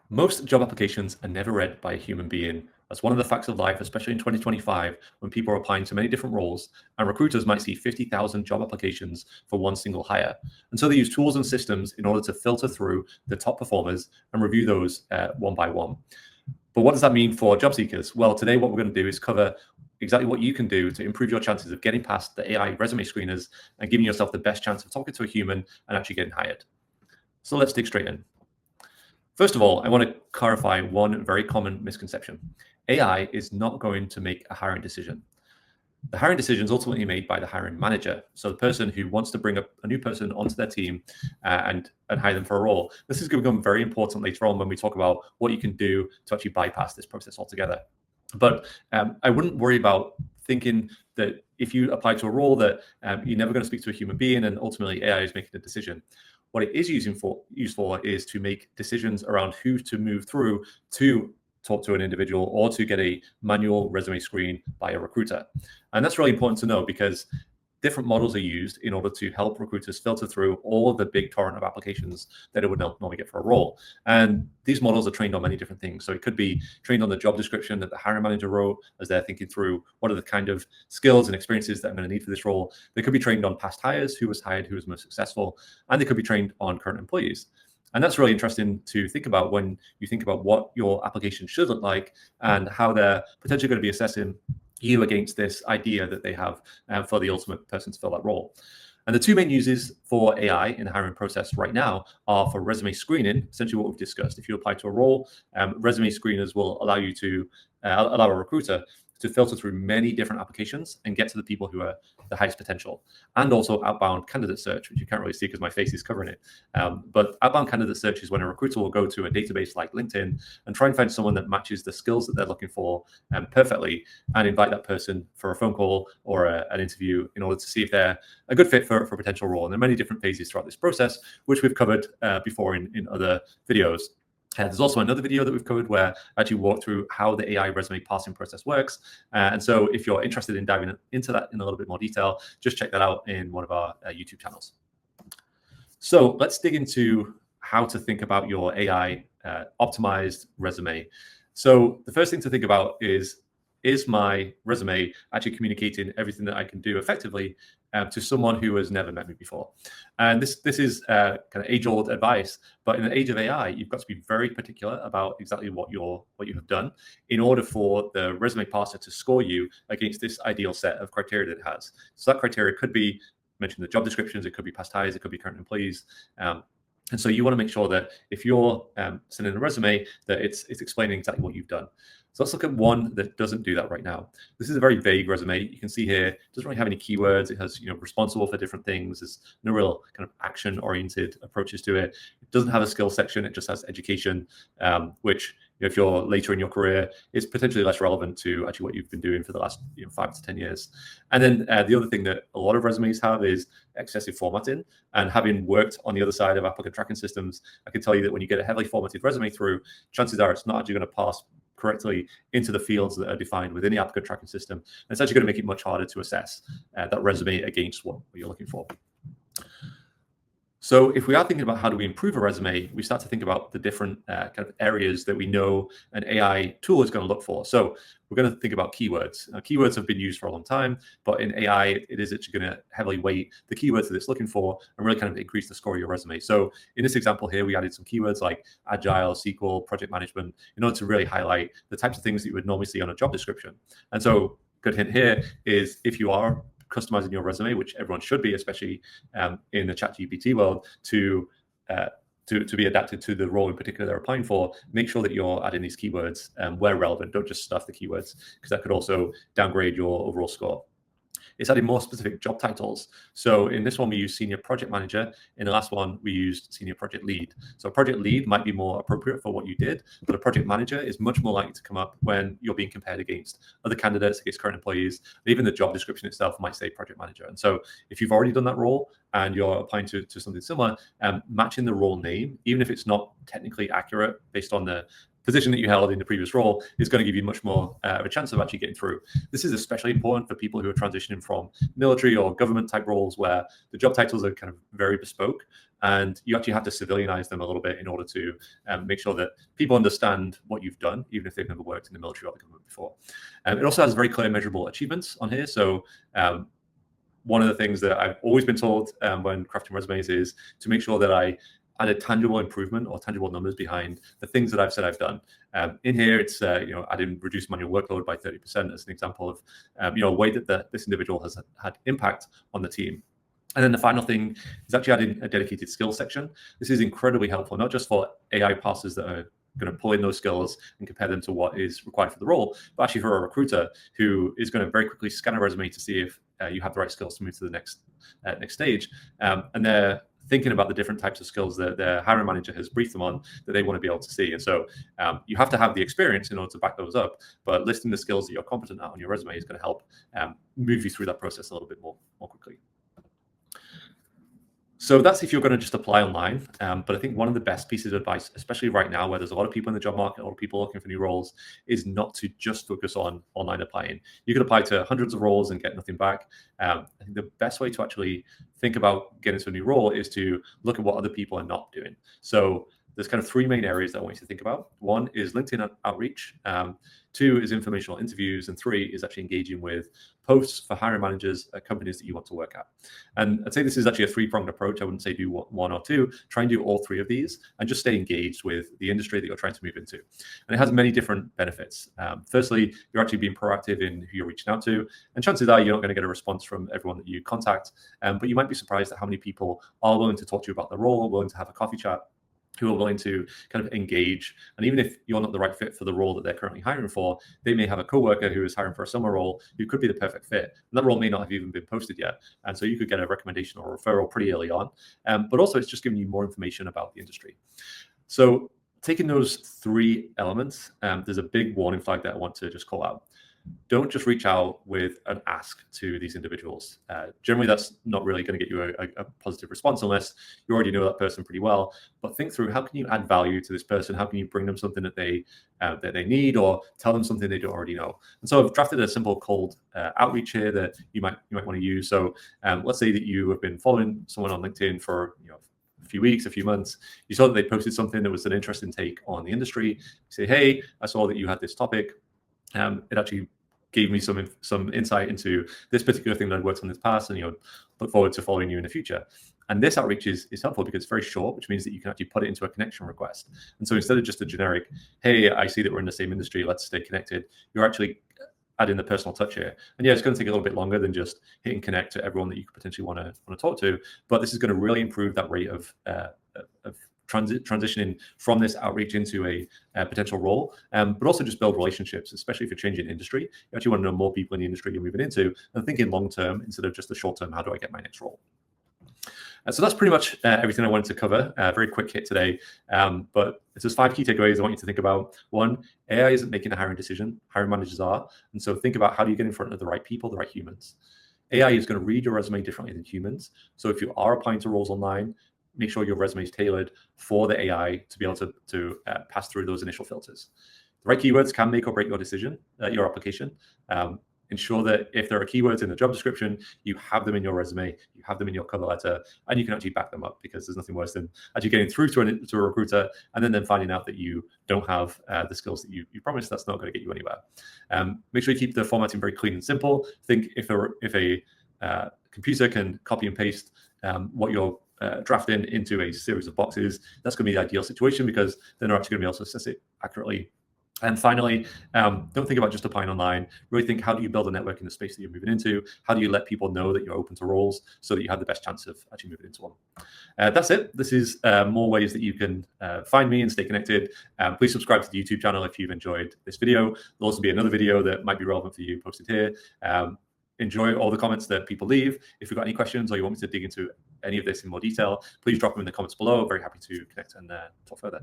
Most job applications are never read by a human being. That's one of the facts of life, especially in 2025, when people are applying to many different roles, and recruiters might see 50,000 job applications for one single hire. And so they use tools and systems in order to filter through the top performers and review those one by one. But what does that mean for job seekers? Well, today what we're going to do is cover exactly what you can do to improve your chances of getting past the AI resume screeners and giving yourself the best chance of talking to a human and actually getting hired. So let's dig straight in. First of all, I want to clarify one very common misconception. AI is not going to make a hiring decision. The hiring decision is ultimately made by the hiring manager. So the person who wants to bring a new person onto their team and hire them for a role. This is going to become very important later on when we talk about what you can do to actually bypass this process altogether. But I wouldn't worry about thinking that if you apply to a role that you're never going to speak to a human being and ultimately AI is making a decision. What it is used for is to make decisions around who to move through to talk to an individual or to get a manual resume screen by a recruiter. And that's really important to know because different models are used in order to help recruiters filter through all of the big torrent of applications that it would normally get for a role. And these models are trained on many different things. So it could be trained on the job description that the hiring manager wrote as they're thinking through what are the kind of skills and experiences that I'm going to need for this role. They could be trained on past hires, who was hired, who was most successful, and they could be trained on current employees. And that's really interesting to think about when you think about what your application should look like and how they're potentially going to be assessing you against this idea that they have for the ultimate person to fill that role. And the two main uses for AI in the hiring process right now are for resume screening, essentially what we've discussed. If you apply to a role, resume screeners will allow you to allow a recruiter to filter through many different applications and get to the people who are the highest potential. And also outbound candidate search, which you can't really see because my face is covering it. But outbound candidate search is when a recruiter will go to a database like LinkedIn and try and find someone that matches the skills that they're looking for perfectly and invite that person for a phone call or an interview in order to see if they're a good fit for a potential role. And there are many different phases throughout this process, which we've covered before in other videos. There's also another video that we've covered where I actually walk through how the AI resume parsing process works. And so if you're interested in diving into that in a little bit more detail, just check that out in one of our YouTube channels. So let's dig into how to think about your AI optimized resume. So the first thing to think about is my resume actually communicating everything that I can do effectively to someone who has never met me before? And this is kind of age-old advice, but in the age of AI, you've got to be very particular about exactly what you have done in order for the resume parser to score you against this ideal set of criteria that it has. So that criteria could be mentioned the job descriptions, it could be past hires, it could be current employees. And so you want to make sure that if you're sending a resume, that it's explaining exactly what you've done. So let's look at one that doesn't do that right now. This is a very vague resume. You can see here, it doesn't really have any keywords. It has, responsible for different things. There's no real kind of action-oriented approaches to it. It doesn't have a skill section. It just has education, which if you're later in your career, is potentially less relevant to actually what you've been doing for the last 5 to 10 years. And then the other thing that a lot of resumes have is excessive formatting. And having worked on the other side of applicant tracking systems, I can tell you that when you get a heavily formatted resume through, chances are it's not actually going to pass correctly into the fields that are defined within the applicant tracking system. And it's actually going to make it much harder to assess that resume against what you're looking for. So if we are thinking about how do we improve a resume, we start to think about the different kind of areas that we know an AI tool is going to look for. So we're going to think about keywords. Now, keywords have been used for a long time, but in AI, it is actually going to heavily weight the keywords that it's looking for and really kind of increase the score of your resume. So in this example here, we added some keywords like agile, SQL, project management, in order to really highlight the types of things that you would normally see on a job description. And so good hint here is if you are customizing your resume, which everyone should be, especially in the ChatGPT world, to be adapted to the role in particular they're applying for, make sure that you're adding these keywords where relevant. Don't just stuff the keywords, because that could also downgrade your overall score. It's adding more specific job titles. So in this one, we use senior project manager. In the last one, we used senior project lead. So project lead might be more appropriate for what you did, but a project manager is much more likely to come up when you're being compared against other candidates, against current employees. Even the job description itself might say project manager. And so if you've already done that role and you're applying to something similar, matching the role name, even if it's not technically accurate based on the position that you held in the previous role, is going to give you much more of a chance of actually getting through. This is especially important for people who are transitioning from military or government type roles where the job titles are kind of very bespoke. and you actually have to civilianize them a little bit in order to make sure that people understand what you've done, even if they've never worked in the military or the government before. It also has very clear measurable achievements on here. So one of the things that I've always been told when crafting resumes is to make sure that I add a tangible improvement or tangible numbers behind the things that I've said I've done. In here, it's adding reduced manual workload by 30% as an example of a way that this individual has had impact on the team. And then the final thing is actually adding a dedicated skills section. This is incredibly helpful, not just for AI parsers that are going to pull in those skills and compare them to what is required for the role, but actually for a recruiter who is going to very quickly scan a resume to see if you have the right skills to move to the next stage. And they're thinking about the different types of skills that their hiring manager has briefed them on that they want to be able to see. And so you have to have the experience in order to back those up, but listing the skills that you're competent at on your resume is going to help move you through that process a little bit more quickly. So that's if you're going to just apply online. But I think one of the best pieces of advice, especially right now where there's a lot of people in the job market, a lot of people looking for new roles, is not to just focus on online applying. You could apply to hundreds of roles and get nothing back. I think the best way to actually think about getting to a new role is to look at what other people are not doing. So there's kind of three main areas that I want you to think about. One is LinkedIn outreach. Two is informational interviews. And three is actually engaging with posts for hiring managers at companies that you want to work at. And I'd say this is actually a three-pronged approach. I wouldn't say do one or two. Try and do all three of these and just stay engaged with the industry that you're trying to move into. And it has many different benefits. Firstly, you're actually being proactive in who you're reaching out to. And chances are you're not going to get a response from everyone that you contact. But you might be surprised at how many people are willing to talk to you about the role, willing to have a coffee chat, who are willing to kind of engage. And even if you're not the right fit for the role that they're currently hiring for, they may have a coworker who is hiring for a summer role who could be the perfect fit. And that role may not have even been posted yet. And so you could get a recommendation or a referral pretty early on. But also it's just giving you more information about the industry. So taking those three elements, there's a big warning flag that I want to just call out. Don't just reach out with an ask to these individuals. Generally, that's not really going to get you a positive response unless you already know that person pretty well. But think through, how can you add value to this person? How can you bring them something that they need, or tell them something they don't already know? And so I've drafted a simple cold outreach here that you might want to use. So let's say that you have been following someone on LinkedIn for a few weeks, a few months. You saw that they posted something that was an interesting take on the industry. You say, hey, I saw that you had this topic. It actually gave me some insight into this particular thing that I'd worked on in the past, and look forward to following you in the future. And this outreach is helpful because it's very short, which means that you can actually put it into a connection request. And so instead of just a generic, hey, I see that we're in the same industry, let's stay connected, you're actually adding the personal touch here. And yeah, it's going to take a little bit longer than just hitting connect to everyone that you could potentially want to talk to, but this is going to really improve that rate of transitioning from this outreach into a potential role, but also just build relationships, especially if you're changing industry. You actually want to know more people in the industry you're moving into and thinking long term instead of just the short term, how do I get my next role? So that's pretty much everything I wanted to cover. Very quick hit today, but there's 5 key takeaways I want you to think about. 1, AI isn't making a hiring decision, hiring managers are. And so think about, how do you get in front of the right people, the right humans? AI is going to read your resume differently than humans. So if you are applying to roles online, make sure your resume is tailored for the AI to be able to pass through those initial filters. The right keywords can make or break your decision, your application. Ensure that if there are keywords in the job description, you have them in your resume, you have them in your cover letter, and you can actually back them up, because there's nothing worse than actually getting through to a recruiter and then finding out that you don't have the skills that you promised. That's not going to get you anywhere. Make sure you keep the formatting very clean and simple. Think if a computer can copy and paste what you're drafting into a series of boxes, that's going to be the ideal situation, because then they're actually going to be able to assess it accurately. And finally, don't think about just applying online. Really think, how do you build a network in the space that you're moving into? How do you let people know that you're open to roles so that you have the best chance of actually moving into one? That's it. This is more ways that you can find me and stay connected. Please subscribe to the YouTube channel if you've enjoyed this video. There'll also be another video that might be relevant for you posted here. Enjoy all the comments that people leave. If you've got any questions or you want me to dig into any of this in more detail, please drop them in the comments below. I'm very happy to connect and talk further.